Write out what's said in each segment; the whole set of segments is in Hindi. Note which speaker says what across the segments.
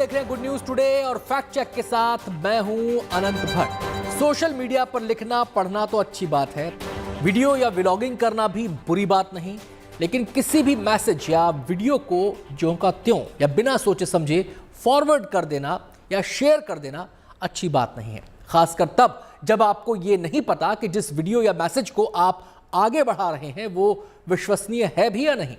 Speaker 1: देख रहे हैं गुड न्यूज टुडे और फैक्ट चेक के साथ मैं हूं अनंत भट्ट। सोशल मीडिया पर लिखना पढ़ना तो अच्छी बात है, वीडियो या व्लॉगिंग करना भी बुरी बात नहीं, लेकिन किसी भी मैसेज या वीडियो को ज्यों का त्यों या बिना सोचे समझे फॉरवर्ड कर देना या शेयर कर देना अच्छी बात नहीं है। खासकर तब जब आपको ये नहीं पता कि जिस वीडियो या मैसेज को आप आगे बढ़ा रहे हैं वो विश्वसनीय है भी या नहीं।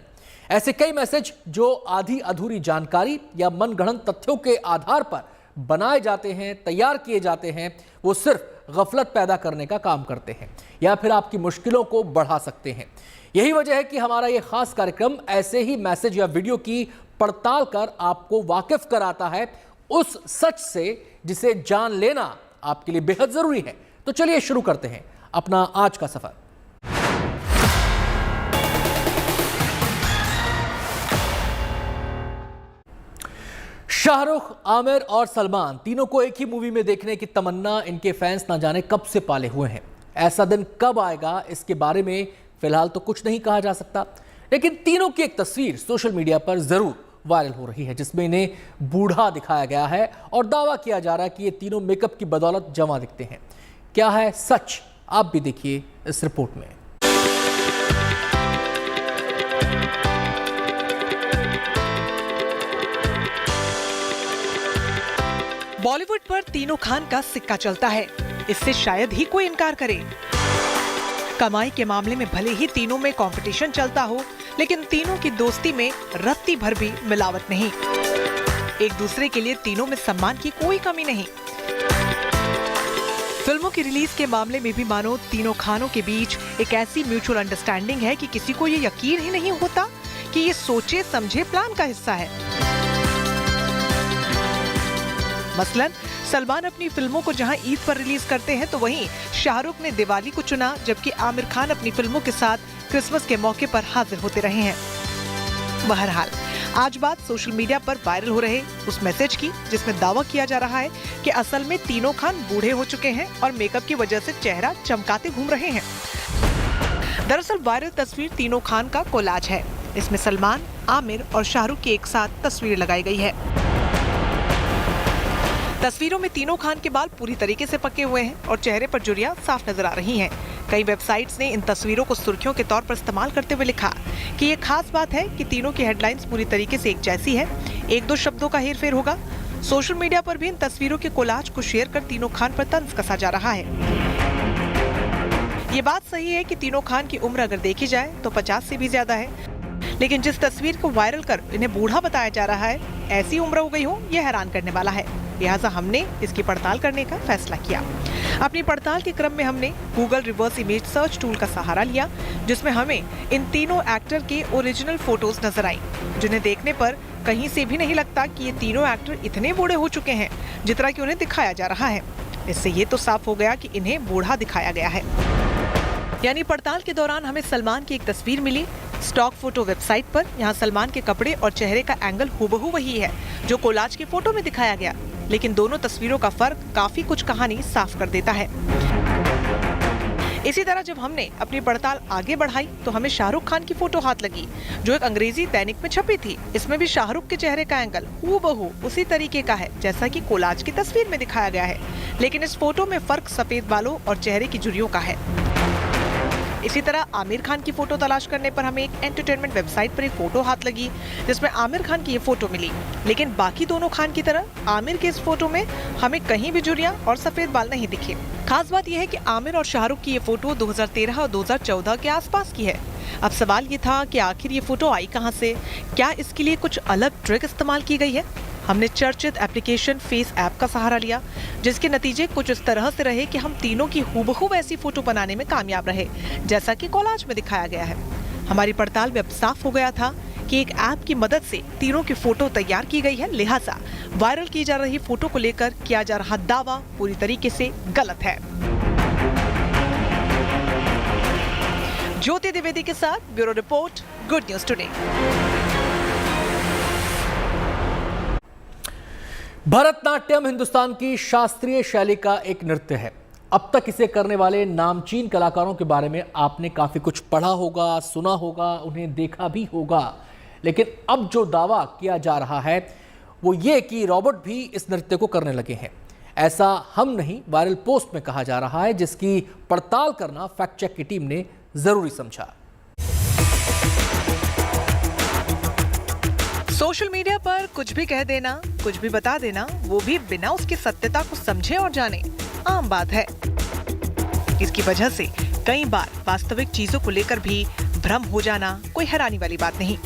Speaker 1: ऐसे कई मैसेज जो आधी अधूरी जानकारी या मनगढ़ंत तथ्यों के आधार पर बनाए जाते हैं, तैयार किए जाते हैं, वो सिर्फ गफलत पैदा करने का काम करते हैं या फिर आपकी मुश्किलों को बढ़ा सकते हैं। यही वजह है कि हमारा ये खास कार्यक्रम ऐसे ही मैसेज या वीडियो की पड़ताल कर आपको वाकिफ कराता है उस सच से जिसे जान लेना आपके लिए बेहद जरूरी है। तो चलिए शुरू करते हैं अपना आज का सफर। शाहरुख, आमिर और सलमान तीनों को एक ही मूवी में देखने की तमन्ना इनके फैंस ना जाने कब से पाले हुए हैं। ऐसा दिन कब आएगा इसके बारे में फिलहाल तो कुछ नहीं कहा जा सकता, लेकिन तीनों की एक तस्वीर सोशल मीडिया पर जरूर वायरल हो रही है जिसमें इन्हें बूढ़ा दिखाया गया है और दावा किया जा रहा है कि ये तीनों मेकअप की बदौलत जवां दिखते हैं। क्या है सच, आप भी देखिए इस रिपोर्ट में।
Speaker 2: बॉलीवुड पर तीनों खान का सिक्का चलता है, इससे शायद ही कोई इनकार करे। कमाई के मामले में भले ही तीनों में कंपटीशन चलता हो, लेकिन तीनों की दोस्ती में रत्ती भर भी मिलावट नहीं। एक दूसरे के लिए तीनों में सम्मान की कोई कमी नहीं। फिल्मों की रिलीज के मामले में भी मानो तीनों खानों के बीच एक ऐसी म्यूचुअल अंडरस्टैंडिंग है कि किसी को ये यकीन ही नहीं होता कि ये सोचे समझे प्लान का हिस्सा है। मसलन सलमान अपनी फिल्मों को जहां ईद पर रिलीज करते हैं तो वहीं शाहरुख ने दिवाली को चुना, जबकि आमिर खान अपनी फिल्मों के साथ क्रिसमस के मौके पर हाजिर होते रहे हैं। बहरहाल आज बात सोशल मीडिया पर वायरल हो रहे उस मैसेज की जिसमें दावा किया जा रहा है कि असल में तीनों खान बूढ़े हो चुके हैं और मेकअप की वजह से चेहरा चमकाते घूम रहे हैं। दरअसल वायरल तस्वीर तीनों खान का कोलाज है। इसमें सलमान, आमिर और शाहरुख की एक साथ तस्वीर लगाई गई है। तस्वीरों में तीनों खान के बाल पूरी तरीके से पके हुए हैं और चेहरे पर झुर्रियां साफ नजर आ रही हैं। कई वेबसाइट्स ने इन तस्वीरों को सुर्खियों के तौर पर इस्तेमाल करते हुए लिखा कि ये खास बात है कि तीनों की हेडलाइंस पूरी तरीके से एक जैसी है, एक दो शब्दों का हेरफेर होगा। सोशल मीडिया पर भी इन तस्वीरों के कोलाज को शेयर कर तीनों खान पर तंज कसा जा रहा है। ये बात सही है कि तीनों खान की उम्र अगर देखी जाए तो 50 से भी ज्यादा है, लेकिन जिस तस्वीर को वायरल कर इन्हें बूढ़ा बताया जा रहा है, ऐसी उम्र हो गई हो, यह हैरान करने वाला है। लिहाजा हमने इसकी पड़ताल करने का फैसला किया। अपनी पड़ताल के क्रम में हमने Google reverse image search tool का सहारा लिया, जिसमें हमें इन तीनों एक्टर के ओरिजिनल फोटोज नजर आई, जिन्हें देखने पर कहीं से भी नहीं लगता कि ये तीनों एक्टर इतने बूढ़े हो चुके हैं जितना कि उन्हें दिखाया जा रहा है। इससे ये तो साफ हो गया कि इन्हें बूढ़ा दिखाया गया है। यानी पड़ताल के दौरान हमें सलमान की एक तस्वीर मिली स्टॉक फोटो वेबसाइट पर। यहाँ सलमान के कपड़े और चेहरे का एंगल हूबहू वही है जो कोलाज की फोटो में दिखाया गया, लेकिन दोनों तस्वीरों का फर्क काफी कुछ कहानी साफ कर देता है। इसी तरह जब हमने अपनी पड़ताल आगे बढ़ाई तो हमें शाहरुख खान की फोटो हाथ लगी जो एक अंग्रेजी दैनिक में छपी थी। इसमें भी शाहरुख के चेहरे का एंगल हूबहू उसी तरीके का है जैसा कि कोलाज की तस्वीर में दिखाया गया है, लेकिन इस फोटो में फर्क सफेद बालों और चेहरे की झुर्रियों का है। इसी तरह आमिर खान की फोटो तलाश करने पर हमें एक एंटरटेनमेंट वेबसाइट पर एक फोटो हाथ लगी जिसमें आमिर खान की ये फोटो मिली, लेकिन बाकी दोनों खान की तरह आमिर के इस फोटो में हमें कहीं भी झुर्रियां और सफेद बाल नहीं दिखे। खास बात यह है कि आमिर और शाहरुख की ये फोटो 2013 और 2014 के आसपास की है। अब सवाल ये था कि आखिर ये फोटो आई कहाँ से? क्या इसके लिए कुछ अलग ट्रिक इस्तेमाल की गई है? हमने चर्चित एप्लीकेशन फेस ऐप का सहारा लिया, जिसके नतीजे कुछ इस तरह से रहे कि हम तीनों की हूबहू वैसी फोटो बनाने में कामयाब रहे जैसा कि कोलाज में दिखाया गया है। हमारी पड़ताल में अब साफ हो गया था कि एक ऐप की मदद से तीनों की फोटो तैयार की गई है, लिहाजा वायरल की जा रही फोटो को लेकर किया जा रहा दावा पूरी तरीके से गलत है। ज्योति द्विवेदी के साथ bureau report, good news today.
Speaker 1: Bharatanatyam Hindustan की शास्त्रीय शैली का एक नृत्य है। अब तक इसे करने वाले नामचीन कलाकारों के बारे में आपने काफी कुछ पढ़ा होगा, सुना होगा, उन्हें देखा भी होगा, लेकिन अब जो दावा किया जा रहा है वो ये कि रोबोट भी इस नृत्य को करने लगे हैं। ऐसा हम नहीं, वायरल पोस्ट में कहा जा रहा है, जिसकी पड़ताल करना फैक्ट चेक की टीम ने जरूरी समझा।
Speaker 2: सोशल मीडिया पर कुछ भी कह देना, कुछ भी बता देना, वो भी बिना उसकी सत्यता को समझे और जाने, आम बात है। इसकी वजह से कई बार वास्तविक चीजों को लेकर भी भ्रम हो जाना कोई हैरानी वाली बात नहीं।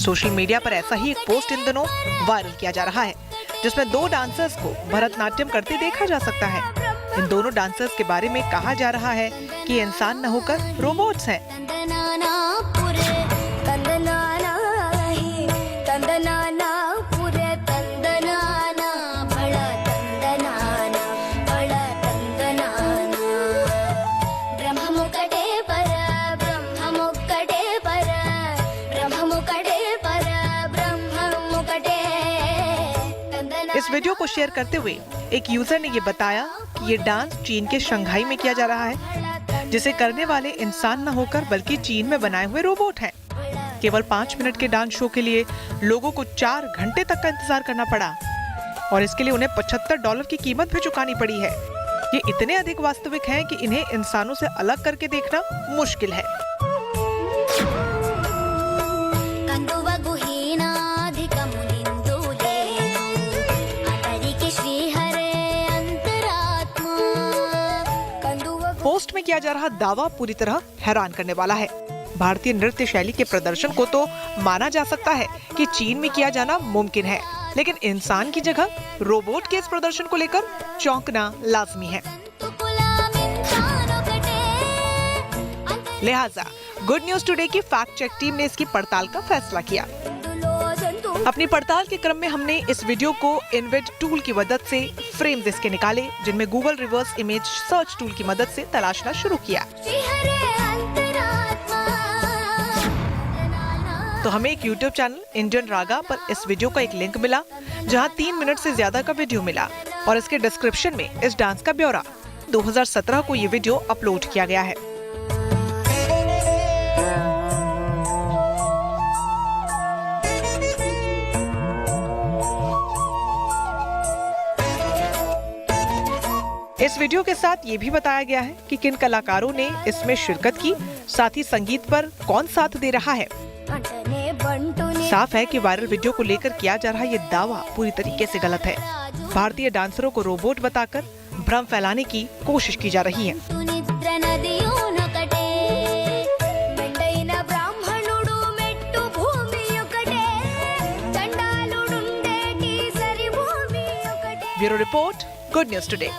Speaker 2: सोशल मीडिया पर ऐसा ही एक पोस्ट इन दिनों वायरल किया जा रहा है, जिसमें 2 डांसर्स को भरतनाट्यम करते देखा जा सकता है। इन दोनों डांसर्स के बारे में कहा जा रहा है कि ये इंसान न होकर रोबोट्स हैं। इस वीडियो को शेयर करते हुए एक यूजर ने ये बताया कि ये डांस चीन के शंघाई में किया जा रहा है, जिसे करने वाले इंसान न होकर बल्कि चीन में बनाए हुए रोबोट हैं। केवल 5 मिनट के डांस शो के लिए लोगों को 4 घंटे तक का इंतजार करना पड़ा और इसके लिए उन्हें $75 की कीमत भी चुकानी पड़ी है। ये इतने अधिक वास्तविक हैं कि इन्हें इंसानों से अलग करके देखना मुश्किल है। पोस्ट में किया जा रहा दावा पूरी तरह हैरान करने वाला है। भारतीय नृत्य शैली के प्रदर्शन को तो माना जा सकता है कि चीन में किया जाना मुमकिन है, लेकिन इंसान की जगह रोबोट के इस प्रदर्शन को लेकर चौंकना लाजमी है। लिहाजा गुड न्यूज टुडे की फैक्ट चेक टीम ने इसकी पड़ताल का फैसला किया। अपनी पड़ताल के क्रम में हमने इस वीडियो को इनविड टूल की मदद से फ्रेम्स इसके निकाले, जिनमें Google reverse image search tool की मदद से तलाशना शुरू किया। तो हमें एक YouTube चैनल इंडियन रागा पर इस वीडियो का एक लिंक मिला, जहां 3 मिनट से ज्यादा का वीडियो मिला और इसके डिस्क्रिप्शन में इस डांस का ब्यौरा। 2017 को ये वीडियो अपलोड किया गया है। इस वीडियो के साथ ये भी बताया गया है कि किन कलाकारों ने इसमें शिरकत की, साथ ही संगीत पर कौन साथ दे रहा है। साफ है कि वायरल वीडियो को लेकर किया जा रहा ये दावा पूरी तरीके से गलत है। भारतीय डांसरों को रोबोट बताकर भ्रम फैलाने की कोशिश की जा रही है। Bureau report, good news today.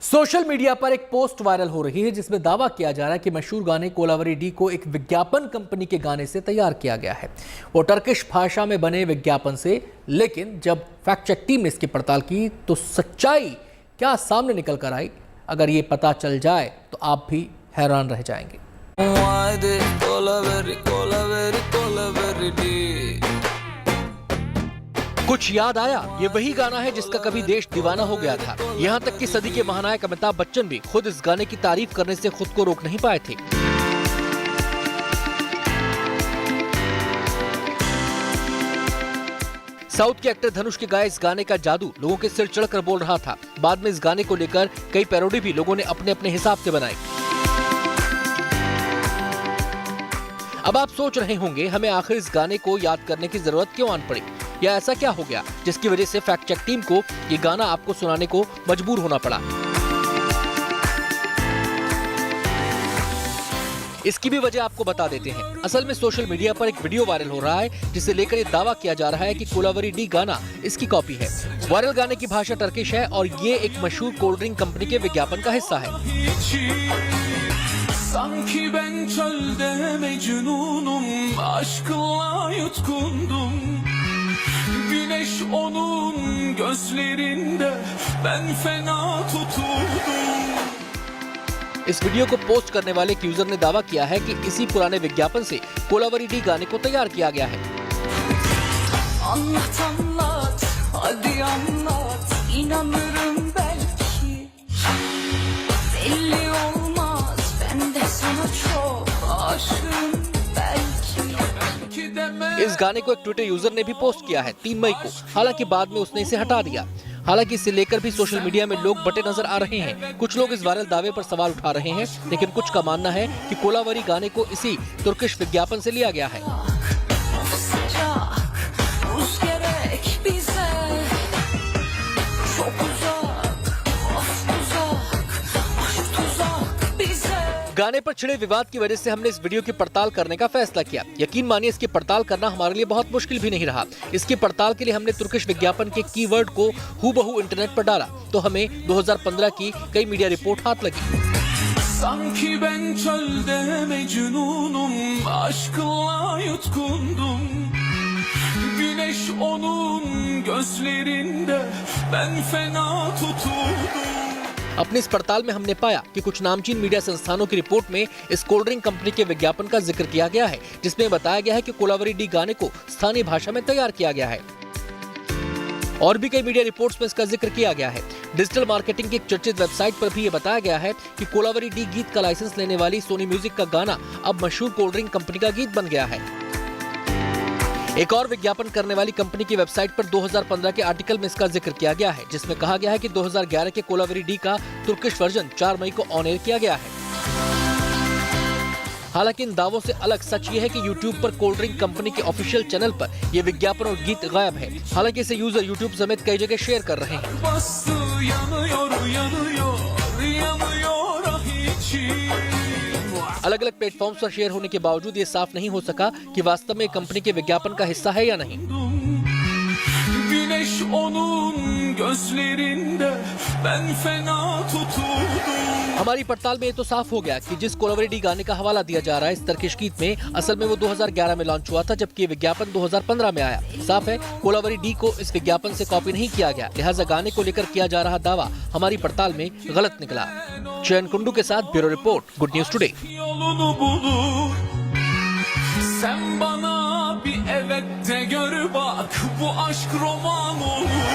Speaker 1: Social media पर एक पोस्ट वायरल हो रही है, जिसमें दावा किया जा रहा है कि मशहूर गाने कोलावेरी डी को एक विज्ञापन कंपनी के गाने से तैयार किया गया है, वो टर्किश भाषा में बने विज्ञापन से। लेकिन जब फैक्ट चेक टीम ने इसकी पड़ताल की तो सच्चाई क्या सामने निकल कर आई, अगर ये पता चल जाए तो आप भी हैरान रह जाएंगे। कुछ याद आया, ये वही गाना है जिसका कभी देश दीवाना हो गया था। यहाँ तक कि सदी के महानायक अमिताभ बच्चन भी खुद इस गाने की तारीफ करने से खुद को रोक नहीं पाए थे। साउथ के एक्टर धनुष के गाए इस गाने का जादू लोगों के सिर चढ़कर बोल रहा था। बाद में इस गाने को लेकर कई पैरोडी भी लोगों ने अपने अपने हिसाब से बनाई। अब आप सोच रहे होंगे, हमें आखिर इस गाने को याद करने की जरूरत क्यों आन पड़ी, या ऐसा क्या हो गया जिसकी वजह से फैक्ट चेक टीम को ये गाना आपको सुनाने को मजबूर होना पड़ा। इसकी भी वजह आपको बता देते हैं। असल में सोशल मीडिया पर एक वीडियो वायरल हो रहा है, जिसे लेकर ये दावा किया जा रहा है कि कोलावेरी डी गाना इसकी कॉपी है। वायरल गाने की भाषा टर्किश है और ये एक मशहूर कोल्ड ड्रिंक कंपनी के विज्ञापन का हिस्सा है।
Speaker 3: Sanki ben çölde mecnunum, aşkınla yutkundum. Güneş onun gözlerinde, ben fena tutuldum.
Speaker 1: इस वीडियो को पोस्ट करने वाले एक यूजर ने दावा किया है कि इसी पुराने विज्ञापन से कोलावरी डी गाने को तैयार किया गया है।
Speaker 3: Anlat anlat, hadi anlat, inanırım belki. Belli olmaz, ben de sana çok aşığım belki.
Speaker 1: इस गाने को एक ट्विटर यूजर ने भी पोस्ट किया है 3 मई को। हालांकि बाद में उसने इसे हटा दिया। हालांकि इसे लेकर भी सोशल मीडिया में लोग बटे नजर आ रहे हैं। कुछ लोग इस वायरल दावे पर सवाल उठा रहे हैं, लेकिन कुछ का मानना है कि कोलावरी गाने को इसी तुर्किश विज्ञापन से लिया गया है।
Speaker 3: Buz gerek bize, çok uzak, of uzak, aşk tuzak bize.
Speaker 1: गाने पर छिड़े विवाद की वजह से हमने इस वीडियो की पड़ताल करने का फैसला किया। यकीन मानिए इसकी पड़ताल करना हमारे लिए बहुत मुश्किल भी नहीं रहा। इसकी पड़ताल के लिए हमने तुर्किश विज्ञापन के कीवर्ड को हूबहू इंटरनेट पर डाला तो हमें 2015 की कई मीडिया रिपोर्ट हाथ लगी।
Speaker 3: Sanki ben çölde mecnunum, aşkla yutkundum. Güneş onun gözlerinde, ben fena tutuldum.
Speaker 1: अपनी इस पड़ताल में हमने पाया कि कुछ नामचीन मीडिया संस्थानों की रिपोर्ट में इस कोल्ड ड्रिंक कंपनी के विज्ञापन का जिक्र किया गया है, जिसमें बताया गया है कि कोलावरी डी गाने को स्थानीय भाषा में तैयार किया गया है। और भी कई मीडिया रिपोर्ट्स में इसका जिक्र किया गया है। डिजिटल मार्केटिंग की एक चर्चित वेबसाइट पर भी ये बताया गया है कि कोलावरी डी गीत का लाइसेंस लेने वाली सोनी म्यूजिक का गाना अब मशहूर कोल्ड ड्रिंक कंपनी का गीत बन गया है। एक और विज्ञापन करने वाली कंपनी की वेबसाइट पर 2015 के आर्टिकल में इसका जिक्र किया गया है, जिसमें कहा गया है कि 2011 के कोलावरी डी का तुर्किश वर्जन 4 मई को ऑन एयर किया गया है। हालांकि इन दावों से अलग सच ये है कि YouTube पर कोल्ड ड्रिंक कंपनी के ऑफिशियल चैनल पर यह विज्ञापन और गीत गायब है। हालांकि इसे यूजर YouTube समेत कई जगह शेयर कर रहे हैं।
Speaker 3: Bastı yanıyor yanıyor yanıyor ah içim.
Speaker 1: अलग अलग प्लेटफॉर्म्स पर शेयर होने के बावजूद ये साफ नहीं हो सका कि वास्तव में कंपनी के विज्ञापन का हिस्सा है या नहीं।
Speaker 3: Güneş onun gözlerinde, ben fena tutuldum.
Speaker 1: हमारी पड़ताल में ये तो साफ हो गया कि जिस कोलावरी डी गाने का हवाला दिया जा रहा है इस तर्किश गीत में, असल में वो 2011 में लॉन्च हुआ था, जबकि ये विज्ञापन 2015 में आया। साफ है कोलावरी डी को इस विज्ञापन से कॉपी नहीं किया गया, लिहाजा गाने को लेकर किया जा रहा दावा हमारी पड़ताल में गलत निकला। चयन कुंडू के साथ bureau report, good news today.
Speaker 3: Yolunu bulur. Sen bana bir evet de gör bak, bu aşk roman olur.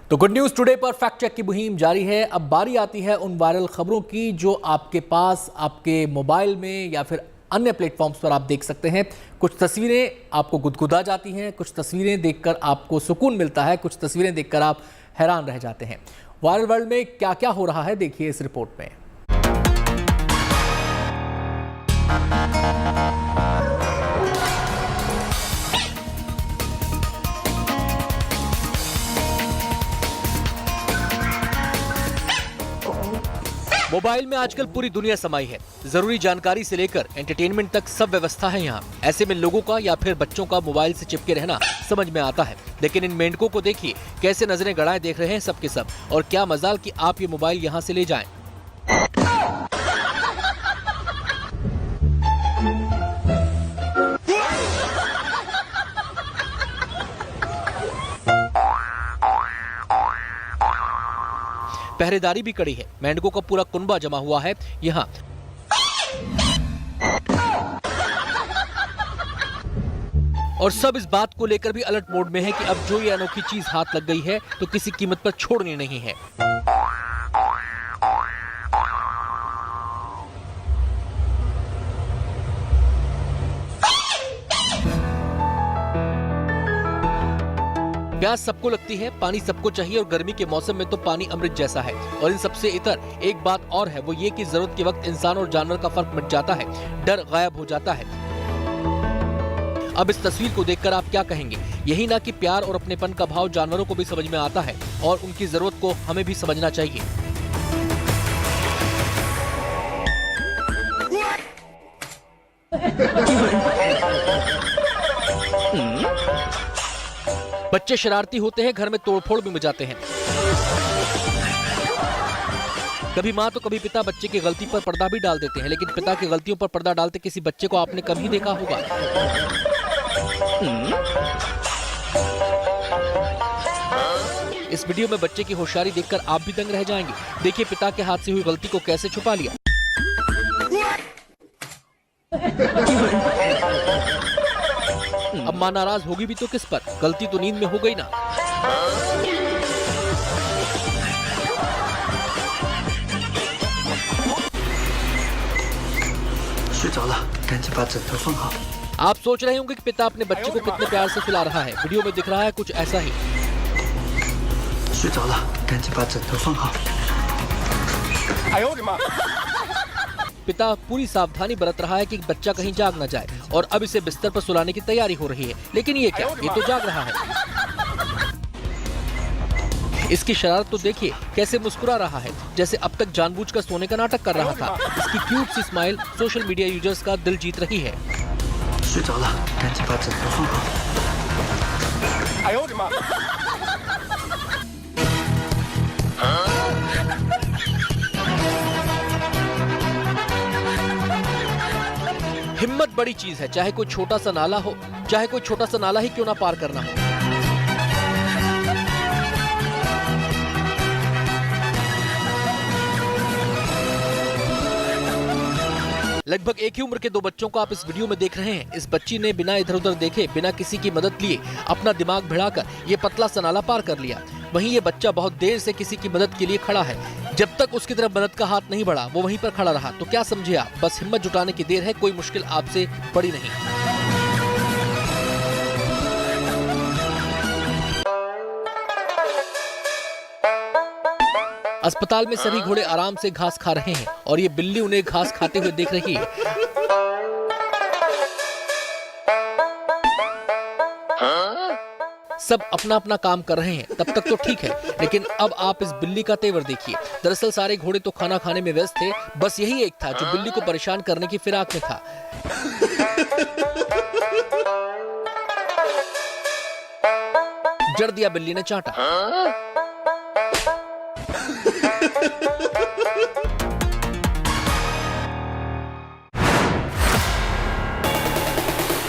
Speaker 1: तो गुड न्यूज टुडे पर फैक्ट चेक की मुहिम जारी है। अब बारी आती है उन वायरल खबरों की जो आपके पास आपके मोबाइल में या फिर अन्य प्लेटफॉर्म्स पर आप देख सकते हैं। कुछ तस्वीरें आपको गुदगुदा जाती हैं, कुछ तस्वीरें देखकर आपको सुकून मिलता है, कुछ तस्वीरें देखकर आप हैरान रह जाते हैं। वायरल वर्ल्ड में क्या क्या हो रहा है देखिए इस रिपोर्ट में। मोबाइल में आजकल पूरी दुनिया समाई है। जरूरी जानकारी से लेकर एंटरटेनमेंट तक सब व्यवस्था है यहाँ। ऐसे में लोगों का या फिर बच्चों का मोबाइल से चिपके रहना समझ में आता है, लेकिन इन मेंढकों को देखिए कैसे नजरें गड़ाए देख रहे हैं सबके सब। और क्या मजाल कि आप ये मोबाइल यहाँ से ले जाएं। पहरेदारी भी कड़ी है, मेंढकों का पूरा कुनबा जमा हुआ है यहाँ। और सब इस बात को लेकर भी अलर्ट मोड में है कि अब जो ये अनोखी चीज हाथ लग गई है तो किसी कीमत पर छोड़नी नहीं है। प्यास सबको लगती है, पानी सबको चाहिए और गर्मी के मौसम में तो पानी अमृत जैसा है। और इन सबसे इतर एक बात और है, वो ये कि जरूरत के वक्त इंसान और जानवर का फर्क मिट जाता है, डर गायब हो जाता है। अब इस तस्वीर को देखकर आप क्या कहेंगे? यही ना कि प्यार और अपनेपन का भाव जानवरों को भी समझ में आता है और उनकी जरूरत को हमें भी समझना चाहिए। बच्चे शरारती होते हैं, घर में तोड़फोड़ भी मचाते हैं। कभी माँ तो कभी पिता बच्चे की गलती पर पर्दा भी डाल देते हैं, लेकिन पिता की गलतियों पर पर्दा डालते किसी बच्चे को आपने कभी देखा होगा? इस वीडियो में बच्चे की होशियारी देखकर आप भी दंग रह जाएंगे। देखिए पिता के हाथ से हुई गलती को कैसे छुपा लिया। माँ नाराज होगी भी तो किस पर? गलती तो नींद में हो गई ना। आप सोच रहे होंगे कि पिता अपने बच्चे को कितने प्यार से सुला रहा है। वीडियो में दिख रहा है कुछ ऐसा ही। पिता पूरी सावधानी बरत रहा है कि बच्चा कहीं जाग न जाए और अब इसे बिस्तर पर सुलाने की तैयारी हो रही है। लेकिन ये क्या, ये तो जाग रहा है। इसकी शरारत तो देखिए, कैसे मुस्कुरा रहा है, जैसे अब तक जानबूझकर सोने का नाटक कर रहा था। इसकी क्यूट सी स्माइल सोशल मीडिया यूजर्स का दिल जीत रही है। हिम्मत बड़ी चीज है, चाहे कोई छोटा सा नाला हो, चाहे कोई छोटा सा नाला ही क्यों ना पार करना हो। लगभग एक ही उम्र के दो बच्चों को आप इस वीडियो में देख रहे हैं। इस बच्ची ने बिना इधर उधर देखे, बिना किसी की मदद लिए अपना दिमाग भिड़ाकर ये पतला सा नाला पार कर लिया। वहीं ये बच्चा बहुत देर से किसी की मदद के लिए खड़ा है। जब तक उसकी तरफ मदद का हाथ नहीं बढ़ा, वो वहीं पर खड़ा रहा। तो क्या समझे आप, बस हिम्मत जुटाने की देर है, कोई मुश्किल आपसे बड़ी नहीं। अस्पताल में सभी घोड़े आराम से घास खा रहे हैं और ये बिल्ली उन्हें घास खाते हुए देख रही है। सब अपना अपना काम कर रहे हैं, तब तक तो ठीक है, लेकिन अब आप इस बिल्ली का तेवर देखिए। दरअसल सारे घोड़े तो खाना खाने में व्यस्त थे, बस यही एक था जो बिल्ली को परेशान करने की फिराक में था। जड़ दिया बिल्ली ने चांटा।